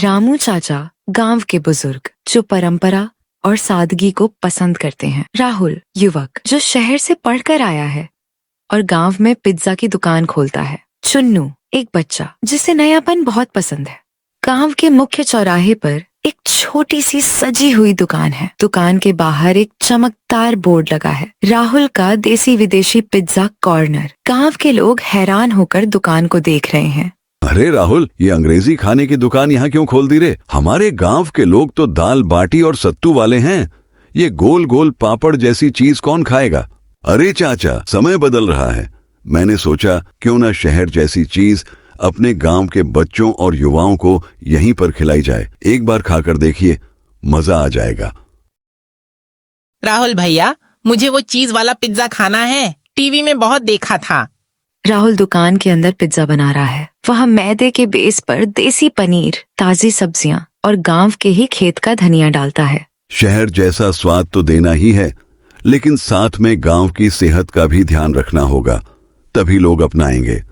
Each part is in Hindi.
रामू चाचा गांव के बुजुर्ग जो परंपरा और सादगी को पसंद करते हैं। राहुल युवक जो शहर से पढ़कर आया है और गांव में पिज्जा की दुकान खोलता है। चुन्नू एक बच्चा जिसे नयापन बहुत पसंद है। गांव के मुख्य चौराहे पर एक छोटी सी सजी हुई दुकान है। दुकान के बाहर एक चमकदार बोर्ड लगा है, राहुल का देसी विदेशी पिज्जा कॉर्नर। गांव के लोग हैरान होकर दुकान को देख रहे हैं। अरे राहुल, ये अंग्रेजी खाने की दुकान यहाँ क्यों खोल दी रे? हमारे गांव के लोग तो दाल बाटी और सत्तू वाले हैं। ये गोल गोल पापड़ जैसी चीज कौन खाएगा? अरे चाचा, समय बदल रहा है। मैंने सोचा क्यों ना शहर जैसी चीज अपने गांव के बच्चों और युवाओं को यहीं पर खिलाई जाए। एक बार खाकर देखिए, मजा आ जाएगा। राहुल भैया, मुझे वो चीज वाला पिज्जा खाना है, टीवी में बहुत देखा था। राहुल दुकान के अंदर पिज्जा बना रहा है। वह मैदे के बेस पर देसी पनीर, ताजी सब्जियां और गांव के ही खेत का धनिया डालता है। शहर जैसा स्वाद तो देना ही है, लेकिन साथ में गांव की सेहत का भी ध्यान रखना होगा, तभी लोग अपनाएंगे।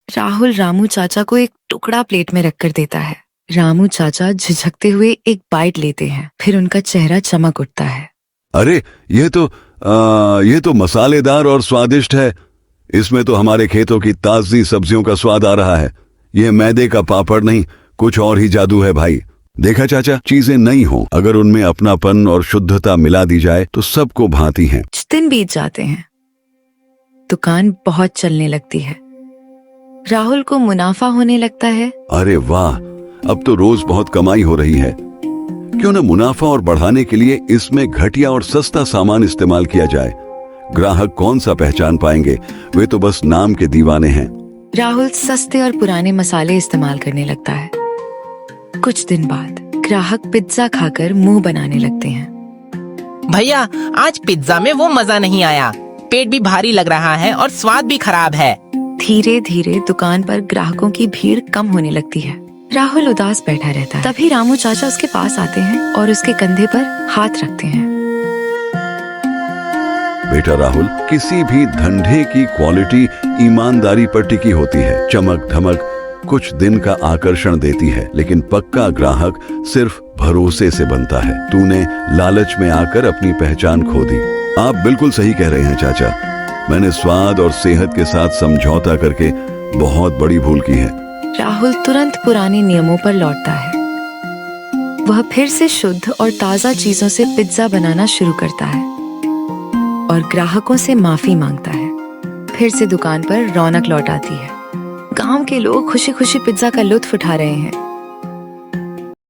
राहुल रामू चाचा को एक टुकड़ा प्लेट में रखकर देता है। रामू चाचा झिझकते हुए एक बाइट लेते हैं, फिर उनका चेहरा चमक उठता है। अरे ये तो मसालेदार और स्वादिष्ट है। इसमें तो हमारे खेतों की ताजी सब्जियों का स्वाद आ रहा है। ये मैदे का पापड़ नहीं, कुछ और ही जादू है भाई। देखा चाचा, चीजें नई हो, अगर उनमें अपनापन और शुद्धता मिला दी जाए तो सबको भांति हैं। कुछ दिन बीत जाते हैं। दुकान बहुत चलने लगती है। राहुल को मुनाफा होने लगता है। अरे वाह, अब तो रोज बहुत कमाई हो रही है। क्यों न मुनाफा और बढ़ाने के लिए इसमें घटिया और सस्ता सामान इस्तेमाल किया जाए। ग्राहक कौन सा पहचान पाएंगे, वे तो बस नाम के दीवाने हैं। राहुल सस्ते और पुराने मसाले इस्तेमाल करने लगता है। कुछ दिन बाद ग्राहक पिज्जा खाकर मुंह बनाने लगते हैं। भैया, आज पिज्जा में वो मजा नहीं आया। पेट भी भारी लग रहा है और स्वाद भी खराब है। धीरे धीरे दुकान पर ग्राहकों की भीड़ कम होने लगती है। राहुल उदास बैठा रहता है। तभी रामू चाचा उसके पास आते हैं और उसके कंधे पर हाथ रखते हैं। बेटा राहुल, किसी भी धंधे की क्वालिटी ईमानदारी पर टिकी होती है। चमक धमक कुछ दिन का आकर्षण देती है, लेकिन पक्का ग्राहक सिर्फ भरोसे से बनता है। तूने लालच में आकर अपनी पहचान खो दी। आप बिल्कुल सही कह रहे हैं चाचा। मैंने स्वाद और सेहत के साथ समझौता करके बहुत बड़ी भूल की है। राहुल तुरंत पुराने नियमों पर लौटता है। वह फिर से शुद्ध और ताजा चीजों से पिज्जा बनाना शुरू करता है और ग्राहकों से माफी मांगता है। फिर से दुकान पर रौनक लौट आती है। गांव के लोग खुशी खुशी पिज्जा का लुत्फ उठा रहे हैं।